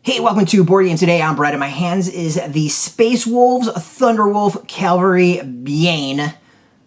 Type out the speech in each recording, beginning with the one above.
Hey, welcome to Board Game Today. I'm Brett. In my hands is the Space Wolves Thunderwolf Cavalry Bjane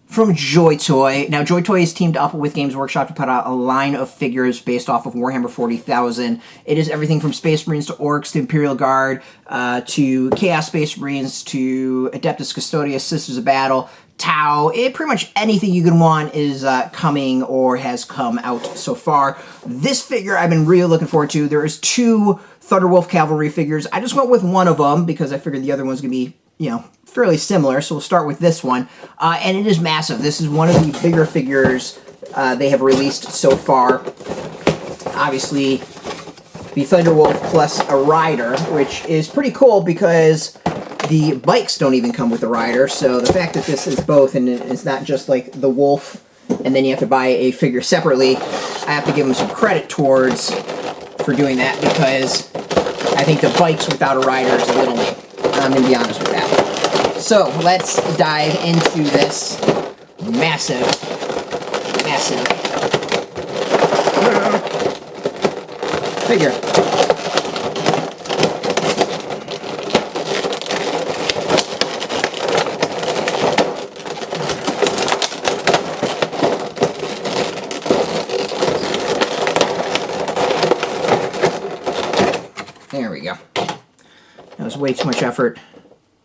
from Joy Toy. Now, Joy Toy is teamed up with Games Workshop to put out a line of figures based off of Warhammer 40,000. It is everything from Space Marines to Orcs to Imperial Guard to Chaos Space Marines to Adeptus Custodia, Sisters of Battle, Tau. Pretty much anything you can want is coming or has come out so far. This figure I've been really looking forward to. There is two Thunderwolf Cavalry figures. I just went with one of them because I figured the other one's going to be, fairly similar. So we'll start with this one. And it is massive. This is one of the bigger figures they have released so far. Obviously, the Thunderwolf plus a rider, which is pretty cool because the bikes don't even come with the rider. So the fact that this is both and it's not just like the wolf and then you have to buy a figure separately, I have to give them some credit towards for doing that because I think the bikes without a rider is a little lame. I'm going to be honest with that. So let's dive into this massive figure. There we go. That was way too much effort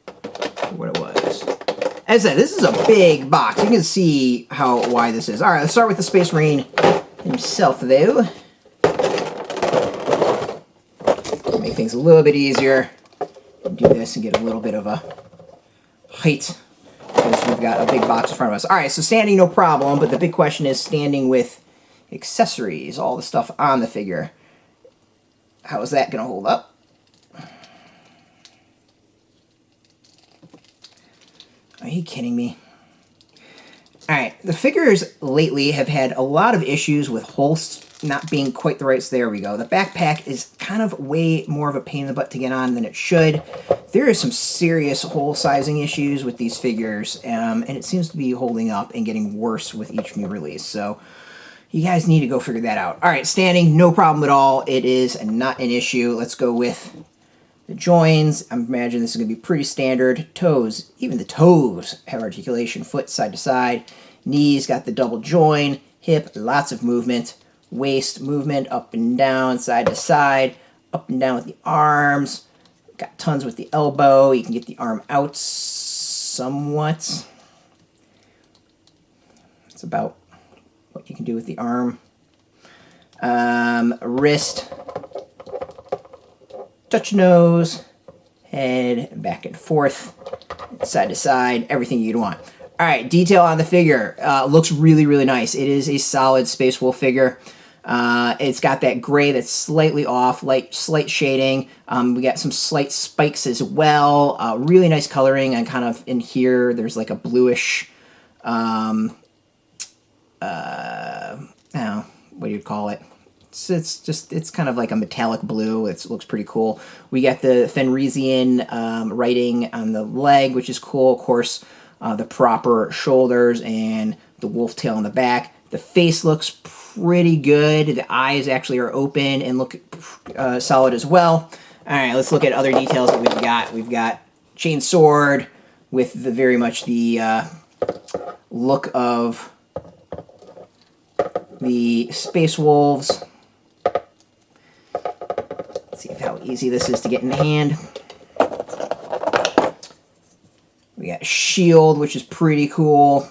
for what it was. As I said, this is a big box. You can see how wide this is. All right, let's start with the Space Marine himself, though. Make things a little bit easier. Do this and get a little bit of a height because we've got a big box in front of us. All right, so standing, no problem, but the big question is standing with accessories, all the stuff on the figure. How is that going to hold up? Are you kidding me? Alright, the figures lately have had a lot of issues with holes not being quite the right. So there we go. The backpack is kind of way more of a pain in the butt to get on than it should. There is some serious hole sizing issues with these figures, and it seems to be holding up and getting worse with each new release. So you guys need to go figure that out. All right, standing, no problem at all. It is not an issue. Let's go with the joins. I imagine this is going to be pretty standard. Toes, even the toes have articulation. Foot side to side. Knees got the double join. Hip, lots of movement. Waist movement, up and down, side to side. Up and down with the arms. Got tons with the elbow. You can get the arm out somewhat. It's about what you can do with the arm. Wrist, touch nose, head, back and forth, side to side, everything you'd want. All right, detail on the figure. Looks really, really nice. It is a solid Space Wolf figure. It's got that gray that's slightly off, slight shading. We got some slight spikes as well. Really nice coloring, and kind of in here, there's like a bluish, what do you call it? It's kind of like a metallic blue. It looks pretty cool. We got the Fenrisian writing on the leg, which is cool. Of course, the proper shoulders and the wolf tail on the back. The face looks pretty good. The eyes actually are open and look solid as well. All right, let's look at other details that we've got. We've got chain sword with very much the look of the Space Wolves. Let's see how easy this is to get in the hand. We got shield, which is pretty cool.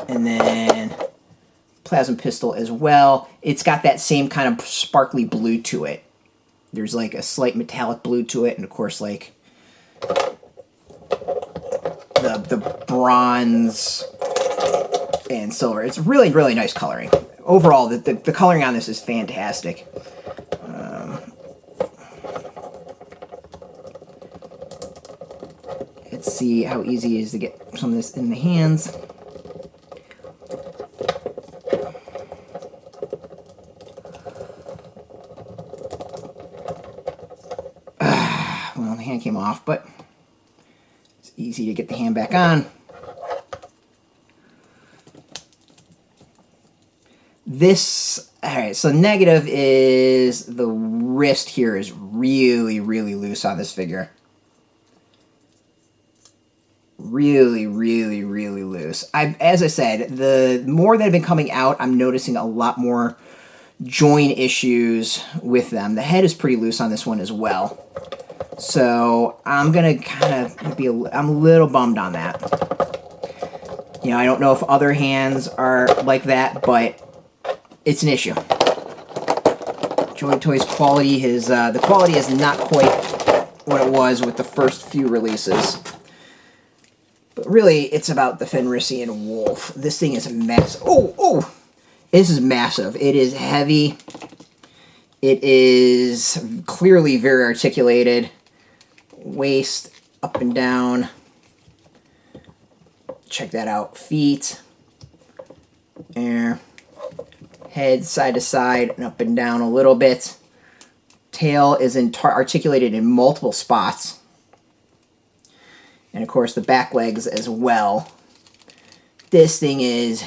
And then plasma pistol as well. It's got that same kind of sparkly blue to it. There's like a slight metallic blue to it, and of course like the bronze and silver. It's really, really nice coloring. Overall, the coloring on this is fantastic. Let's see how easy it is to get some of this in the hands. Well, the hand came off, but it's easy to get the hand back on. This, all right, so negative is the wrist here is really, really loose on this figure. Really, really, really loose. As I said, the more that have been coming out, I'm noticing a lot more joint issues with them. The head is pretty loose on this one as well. So I'm going to kind of I'm a little bummed on that. You know, I don't know if other hands are like that, but it's an issue. Joy Toy's quality, the quality is not quite what it was with the first few releases. But really, it's about the Fenrisian Wolf. This thing is massive. Oh! This is massive. It is heavy. It is clearly very articulated. Waist up and down. Check that out. Feet. There. Head side to side and up and down a little bit. Tail is articulated in multiple spots. And of course the back legs as well. This thing is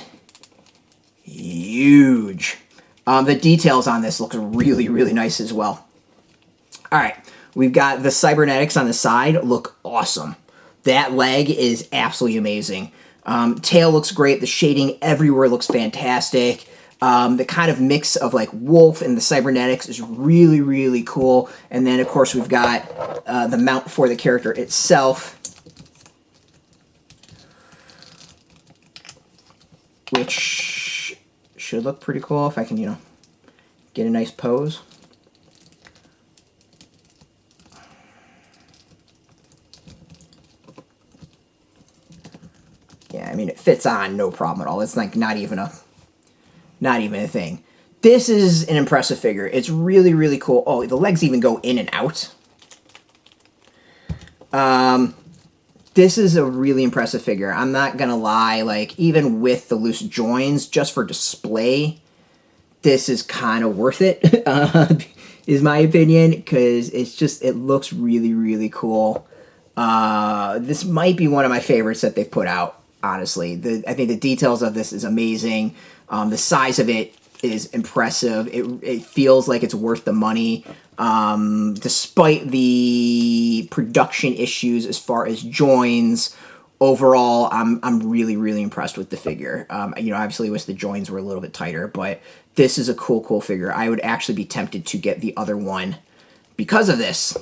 huge. The details on this look really, really nice as well. Alright, we've got the cybernetics on the side, look awesome. That leg is absolutely amazing. Tail looks great, the shading everywhere looks fantastic. The kind of mix of like wolf and the cybernetics is really, really cool. And then of course we've got the mount for the character itself, which should look pretty cool if I can, you know, get a nice pose. Yeah, I mean, it fits on no problem at all. It's like not even a thing. This is an impressive figure. It's really, really cool. Oh, the legs even go in and out. This is a really impressive figure. I'm not gonna lie, like, even with the loose joins, just for display, this is kind of worth it, is my opinion, because it looks really, really cool. This might be one of my favorites that they've put out, honestly. I think the details of this is amazing. The size of it is impressive. It feels like it's worth the money. Despite the production issues as far as joins, overall, I'm really, really impressed with the figure. You know, obviously wish the joins were a little bit tighter, but this is a cool figure. I would actually be tempted to get the other one because of this.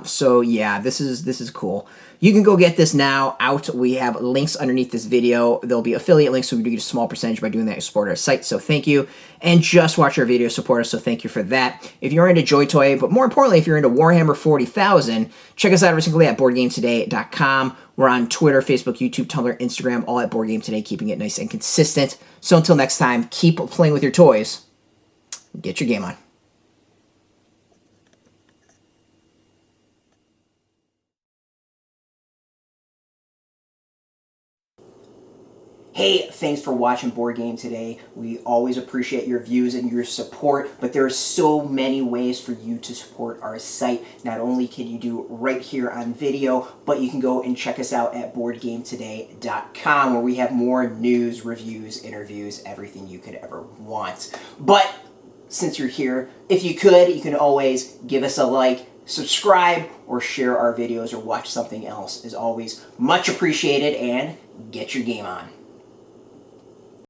So yeah, this is cool. You can go get this now out. We have links underneath this video. There'll be affiliate links, so we do get a small percentage by doing that to support our site, so thank you. And just watch our video, support us, so thank you for that. If you're into Joy Toy, but more importantly, if you're into Warhammer 40,000, check us out every single day at BoardGameToday.com. We're on Twitter, Facebook, YouTube, Tumblr, Instagram, all at Board Game Today, keeping it nice and consistent. So until next time, keep playing with your toys. Get your game on. Hey, thanks for watching Board Game Today. We always appreciate your views and your support, but there are so many ways for you to support our site. Not only can you do right here on video, but you can go and check us out at BoardGameToday.com, where we have more news, reviews, interviews, everything you could ever want. But since you're here, if you could, you can always give us a like, subscribe, or share our videos or watch something else. Is always much appreciated, and get your game on.